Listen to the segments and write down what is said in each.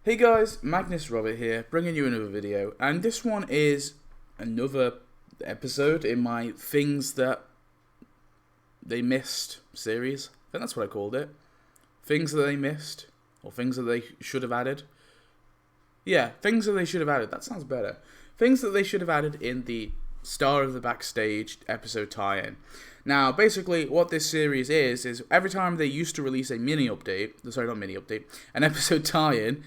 Hey guys, Magnus Robert here, bringing you another video, and this one is another episode in my Things That They Missed series. I think that's what I called it. Things that they missed, or things that they should have added. Yeah, things that they should have added, that sounds better. Things that they should have added in the Star of the Backstage episode tie-in. Now, basically, what this series is every time they used to release a an episode tie-in,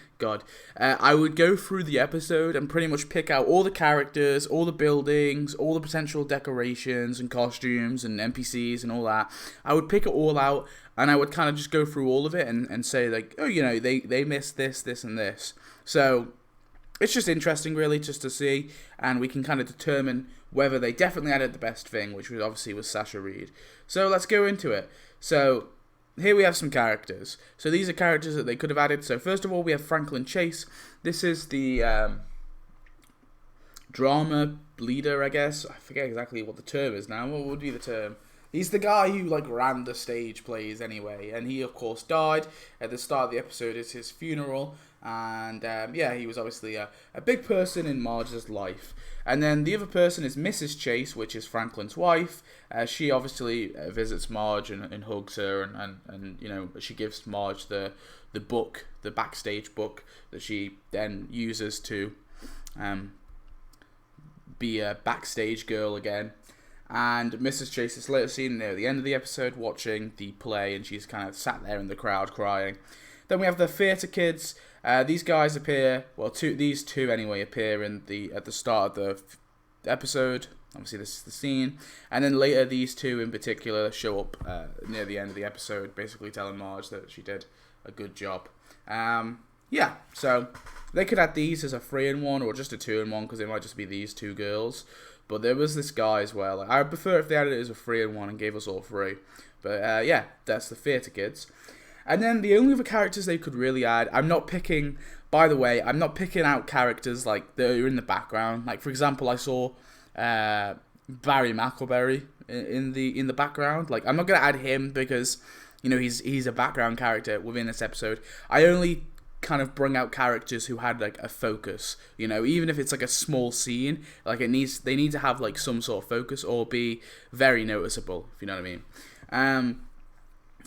I would go through the episode and pretty much pick out all the characters, all the buildings, all the potential decorations and costumes and NPCs and all that. I would pick it all out, and I would kind of just go through all of it and say, like, oh, you know, they missed this, this, and this. So it's just interesting, really, just to see, and we can kind of determine whether they definitely added the best thing, which was obviously Sasha Reed. So let's go into it. So here we have some characters. So these are characters that they could have added. So first of all, we have Franklin Chase. This is the drama leader, I guess. I forget exactly what the term is now. What would be the term? He's the guy who ran the stage plays anyway, and he of course died at the start of the episode. It's his funeral, and he was obviously a big person in Marge's life. And then the other person is Mrs. Chase, which is Franklin's wife. She obviously visits Marge and hugs her, and you know, she gives Marge the book, the Backstage book, that she then uses to be a backstage girl again. And Mrs. Chase is later seen near the end of the episode watching the play, and she's kind of sat there in the crowd crying. Then we have the theatre kids. These guys appear, well, these two anyway, appear at the start of the episode. Obviously, this is the scene. And then later, these two in particular show up near the end of the episode, basically telling Marge that she did a good job. So they could add these as a 3-in-1 or just a 2-in-1, because it might just be these two girls. But there was this guy as well. I would prefer if they added it as a 3-in-1 and gave us all 3. But that's the theatre kids. And then the only other characters they could really add, I'm not picking out characters like that are in the background. Like, for example, I saw Barry McElberry in the background. Like, I'm not gonna add him because, you know, he's a background character within this episode. I only kind of bring out characters who had like a focus, you know, even if it's like a small scene, like they need to have like some sort of focus or be very noticeable, if you know what I mean.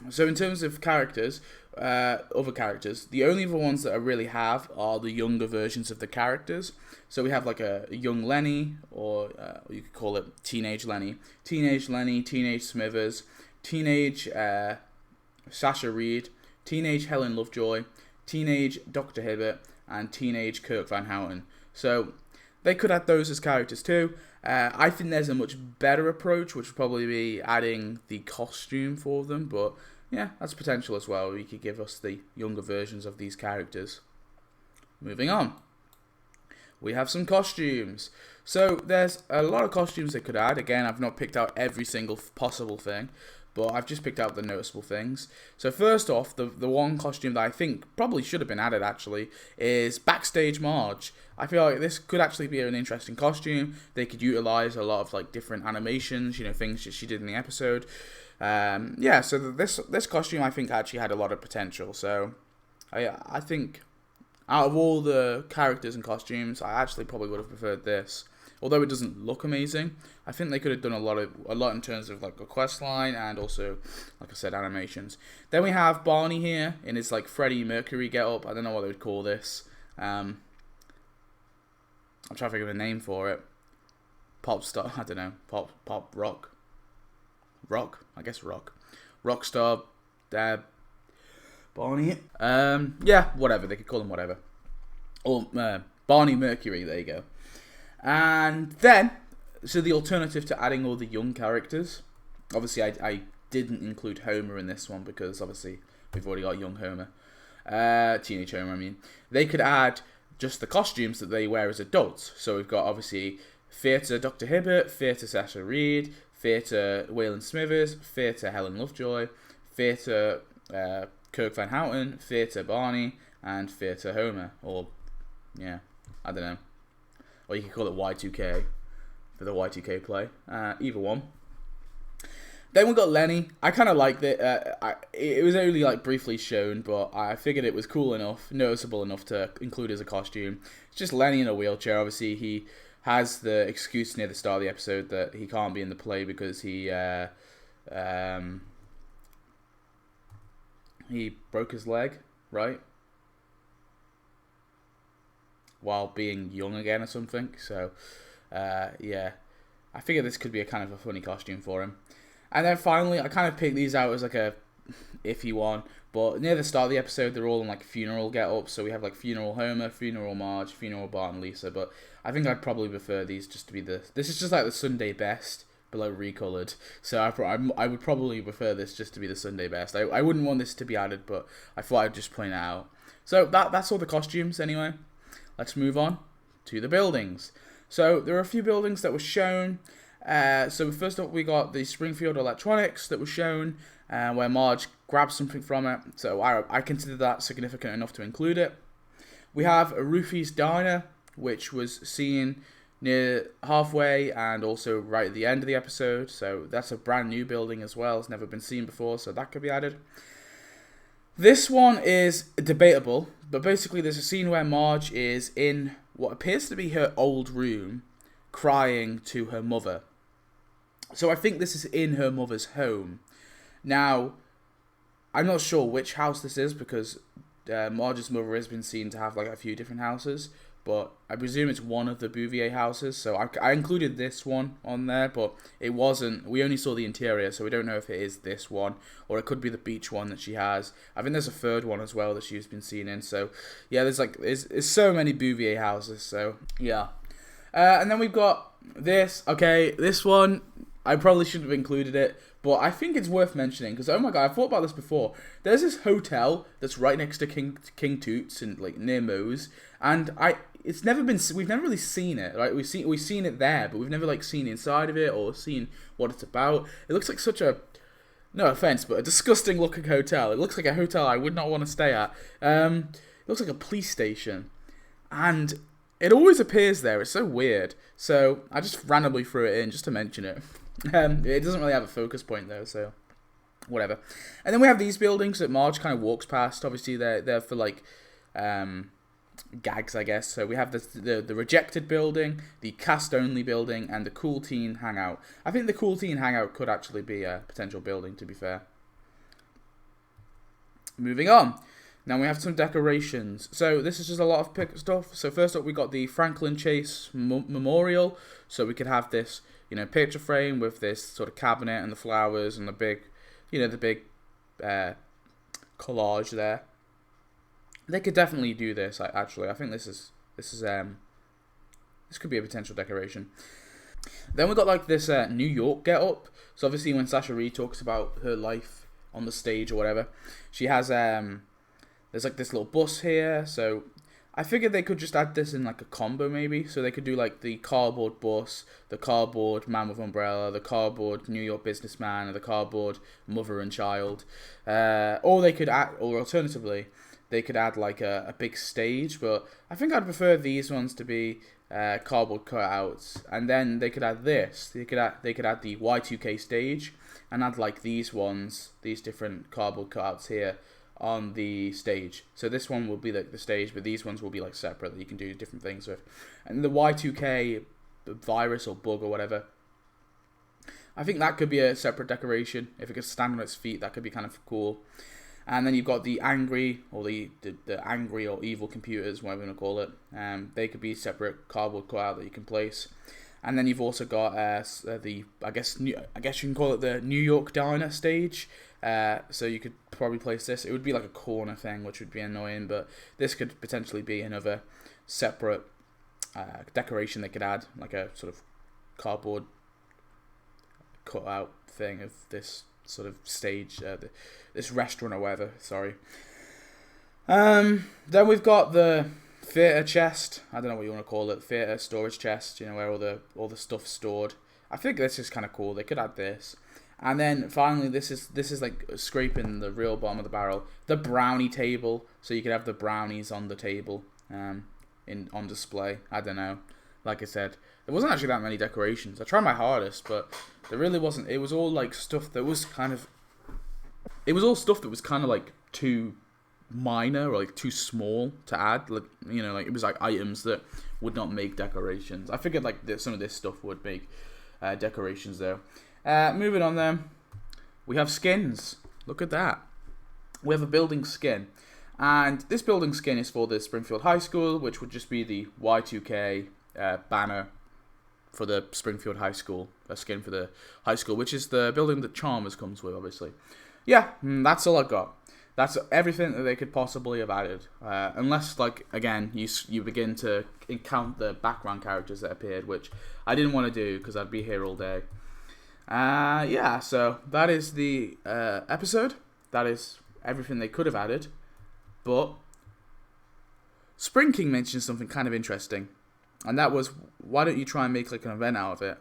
So in terms of characters, other characters, the only other ones that I really have are the younger versions of the characters. So we have like a young Lenny, or you could call it teenage Lenny, teenage Smithers, teenage Sasha Reed, teenage Helen Lovejoy, teenage Dr. Hibbert, and teenage Kirk Van Houten. So they could add those as characters too. I think there's a much better approach, which would probably be adding the costume for them. But yeah, that's potential as well. You could give us the younger versions of these characters. Moving on. We have some costumes. So there's a lot of costumes they could add. Again, I've not picked out every single possible thing, but I've just picked out the noticeable things. So first off, the one costume that I think probably should have been added, actually, is Backstage Marge. I feel like this could actually be an interesting costume. They could utilize a lot of like different animations, you know, things that she did in the episode. So this costume I think actually had a lot of potential. So I think out of all the characters and costumes, I actually probably would have preferred this. Although it doesn't look amazing, I think they could have done a lot in terms of like a quest line and also, like I said, animations. Then we have Barney here in his like Freddie Mercury getup. I don't know what they would call this. I'm trying to think of a name for it. Pop star, I don't know. Pop rock. I guess rock. Rock star. Barney. Whatever, they could call him whatever. Or Barney Mercury. There you go. And then, so the alternative to adding all the young characters, obviously I didn't include Homer in this one because obviously we've already got young Homer, teenage Homer I mean. They could add just the costumes that they wear as adults. So we've got obviously Theatre Dr. Hibbert, Theatre Sasha Reed, Theatre Waylon Smithers, Theatre Helen Lovejoy, Theatre Kirk Van Houten, Theatre Barney, and Theatre Homer. Or, yeah, I don't know. Or you could call it Y2K for the Y2K play. Either one. Then we got Lenny. I kind of liked it. It was only like briefly shown, but I figured it was cool enough, noticeable enough to include as a costume. It's just Lenny in a wheelchair. Obviously, he has the excuse near the start of the episode that he can't be in the play because he broke his leg, right? While being young again or something. So, yeah. I figured this could be a kind of a funny costume for him. And then finally, I kind of picked these out as like a iffy one. But near the start of the episode, they're all in like funeral get-ups. So we have like funeral Homer, funeral Marge, funeral Bart and Lisa. But I think I'd probably prefer these just to be the... This is just like the Sunday best, but like recoloured. So I would probably prefer this just to be the Sunday best. I wouldn't want this to be added, but I thought I'd just point it out. So that's all the costumes anyway. Let's move on to the buildings. So there are a few buildings that were shown. So first up we got the Springfield Electronics that was shown, where Marge grabs something from it. So I consider that significant enough to include it. We have a Rufy's Diner, which was seen near halfway and also right at the end of the episode. So that's a brand new building as well. It's never been seen before, so that could be added. This one is debatable, but basically there's a scene where Marge is in what appears to be her old room, crying to her mother. So I think this is in her mother's home. Now, I'm not sure which house this is because Marge's mother has been seen to have like a few different houses, but I presume it's one of the Bouvier houses. So I included this one on there, but it wasn't. We only saw the interior, so we don't know if it is this one or it could be the beach one that she has. I think there's a third one as well that she's been seen in. So yeah, there's so many Bouvier houses. So yeah, and then we've got this. Okay, this one I probably shouldn't have included it, but I think it's worth mentioning because, oh my god, I thought about this before. There's this hotel that's right next to King Toots and like near Moe's, and we've never really seen it, right? We've seen it there, but we've never like seen inside of it or seen what it's about. It looks like such a, no offense, but a disgusting looking hotel. It looks like a hotel I would not want to stay at. It looks like a police station, and it always appears there. It's so weird. So I just randomly threw it in just to mention it. It doesn't really have a focus point though, so whatever. And then we have these buildings that Marge kind of walks past. Obviously, they're for like gags, I guess. So we have the Rejected building, the Cast Only building, and the Cool Teen Hangout. I think the Cool Teen Hangout could actually be a potential building, to be fair. Moving on. Now we have some decorations. So this is just a lot of pick stuff. So first up we got the Franklin Chase Memorial. So we could have this, picture frame with this sort of cabinet and the flowers and the big collage there. They could definitely do this. Actually, I think this could be a potential decoration. Then we got like this New York get up. So obviously when Sasha Reed talks about her life on the stage or whatever, she has there's like this little bus here. So I figured they could just add this in like a combo maybe. So they could do like the cardboard bus, the cardboard man with umbrella, the cardboard New York businessman, and the cardboard mother and child. Or they could add, or alternatively, they could add like a big stage. But I think I'd prefer these ones to be cardboard cutouts. And then they could add this. They could add the Y2K stage and add like these ones, these different cardboard cutouts here on the stage. So this one will be like the stage, but these ones will be like separate that you can do different things with. And the Y2K virus or bug or whatever, I think that could be a separate decoration. If it could stand on its feet, that could be kind of cool. And then you've got the angry or the angry or evil computers, whatever you want to call it. They could be separate cardboard cutout that you can place. And then you've also got I guess you can call it the New York Diner stage. So you could probably place this. It would be like a corner thing, which would be annoying, but this could potentially be another separate decoration they could add, like a sort of cardboard cutout thing of this sort of stage, this restaurant or whatever. Sorry. Then we've got the theatre chest. I don't know what you want to call it. Theatre storage chest. Where all the stuff's stored. I think this is kind of cool. They could add this. And then finally, this is like scraping the real bottom of the barrel. The brownie table, so you could have the brownies on the table, on display. I don't know. like I said, there wasn't actually that many decorations. I tried my hardest, but there really wasn't. It was all like stuff that was kind of, it was all stuff that was kind of like too minor or like too small to add. Like, you know, like it was like items that would not make decorations. I figured like some of this stuff would make decorations though. Moving on then, we have skins. Look at that. We have a building skin. And this building skin is for the Springfield High School, which would just be the Y2K banner for the Springfield High School, a skin for the high school, which is the building that Chalmers comes with, obviously. Yeah, that's all I got. That's everything that they could possibly have added. Unless, like, again, you begin to count the background characters that appeared, which I didn't want to do because I'd be here all day. Yeah, so that is the episode. That is everything they could have added. But Spring King mentioned something kind of interesting, and that was, why don't you try and make like an event out of it?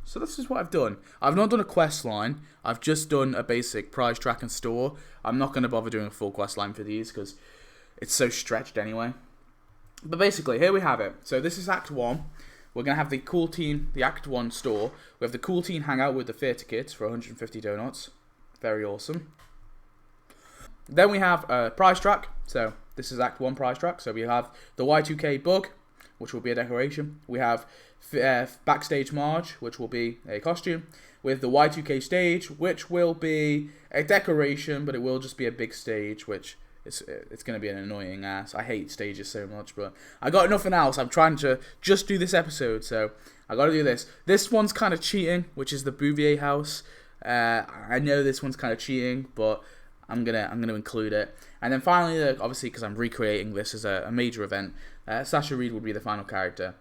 So this is what I've done. I've not done a quest line. I've just done a basic prize track and store. I'm not going to bother doing a full quest line for these because it's so stretched anyway. But basically, here we have it. So this is Act 1. We're going to have the Cool Teen, the Act 1 store. We have the Cool Teen hangout with the theatre kids for 150 donuts. Very awesome. Then we have a prize track. So this is Act 1 prize track. So we have the Y2K bug, which will be a decoration. We have Backstage Marge, which will be a costume. With the Y2K stage, which will be a decoration, but it will just be a big stage, which it's going to be an annoying ass. I hate stages so much, but I got nothing else. I'm trying to just do this episode, so I got to do this. This one's kind of cheating, which is the Bouvier house. I know this one's kind of cheating, but I'm gonna include it. And then finally, obviously, because I'm recreating this as a major event, Sasha Reed would be the final character.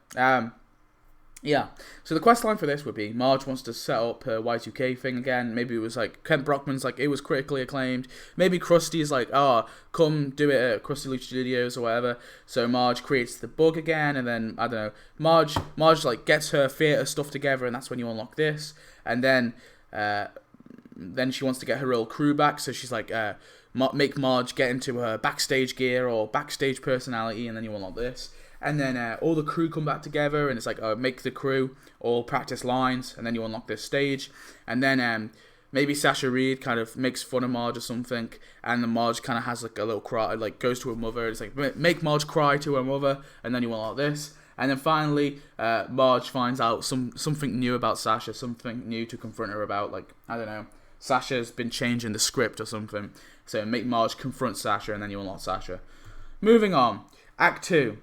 Yeah, so the quest line for this would be Marge wants to set up her Y2K thing again. Maybe it was like Kent Brockman's like, it was critically acclaimed. Maybe Krusty's like, oh, come do it at Krusty Luke Studios or whatever. So Marge creates the bug again, and then, I don't know, Marge like gets her theatre stuff together, and that's when you unlock this. And then she wants to get her real crew back, so she's like, make Marge get into her backstage gear or backstage personality, and then you unlock this. And then all the crew come back together, and it's like, make the crew all practice lines, and then you unlock this stage. And then maybe Sasha Reed kind of makes fun of Marge or something, and then Marge kind of has like a little cry, like goes to her mother. It's like, make Marge cry to her mother, and then you unlock this. And then finally, Marge finds out something new about Sasha, something new to confront her about. Like, I don't know, Sasha's been changing the script or something. So make Marge confront Sasha, and then you unlock Sasha. Moving on, Act 2.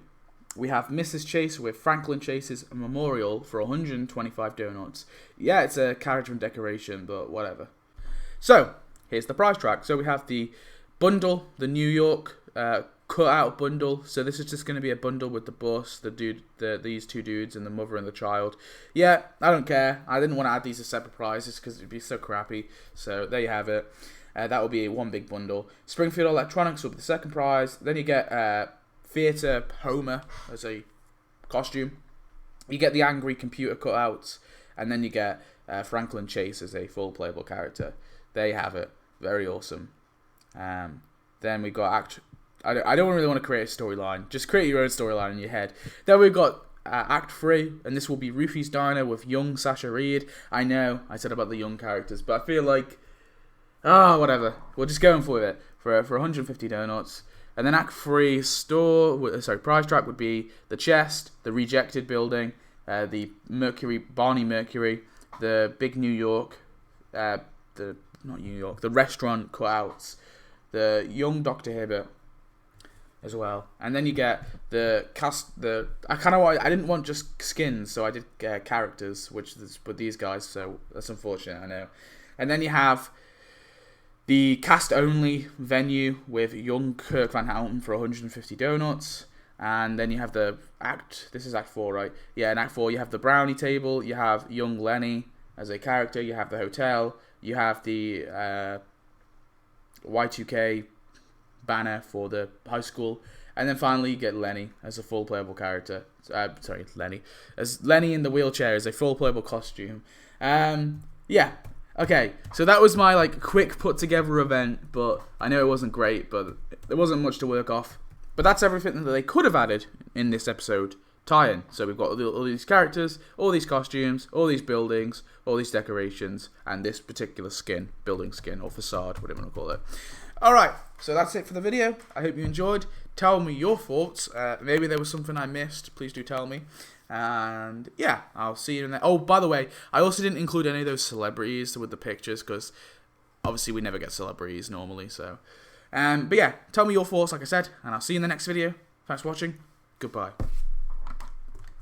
We have Mrs. Chase with Franklin Chase's memorial for 125 donuts. Yeah, it's a character and decoration, but whatever. So, here's the prize track. So we have the bundle, the New York cut-out bundle. So this is just going to be a bundle with the bus, these two dudes, and the mother and the child. Yeah, I don't care. I didn't want to add these as separate prizes because it'd be so crappy. So there you have it. That will be one big bundle. Springfield Electronics will be the second prize. Then you get Theatre Homer as a costume. You get the angry computer cutouts, and then you get Franklin Chase as a full playable character. There you have it. Very awesome. Then we got I don't really want to create a storyline. Just create your own storyline in your head. Then we've got Act 3, and this will be Rufy's Diner with young Sasha Reed. I know I said about the young characters, but I feel like, whatever. We're just going for it for 150 donuts. And then Act 3 prize track would be the chest, the rejected building, the Barney Mercury, the big New York, the restaurant cutouts, the young Dr. Hibbert as well. And then you get the cast. I didn't want just skins, so I did characters, but these guys. So that's unfortunate, I know. And then you have the cast-only venue with young Kirk Van Houten for 150 donuts. And then you have the Act... This is Act 4, right? Yeah, in Act 4 you have the brownie table. You have young Lenny as a character. You have the hotel. You have the Y2K banner for the high school. And then finally you get Lenny as a full playable character. As Lenny in the wheelchair as a full playable costume. Yeah. Okay, so that was my quick put together event, but I know it wasn't great, but there wasn't much to work off. But that's everything that they could have added in this episode tie-in. So we've got all these characters, all these costumes, all these buildings, all these decorations, and this particular skin, building skin, or facade, whatever you want to call it. Alright, so that's it for the video. I hope you enjoyed. Tell me your thoughts. Maybe there was something I missed. Please do tell me. And yeah, I'll see you in there. Oh, by the way, I also didn't include any of those celebrities with the pictures, because obviously we never get celebrities normally. So, but yeah, tell me your thoughts, like I said, and I'll see you in the next video. Thanks for watching. Goodbye.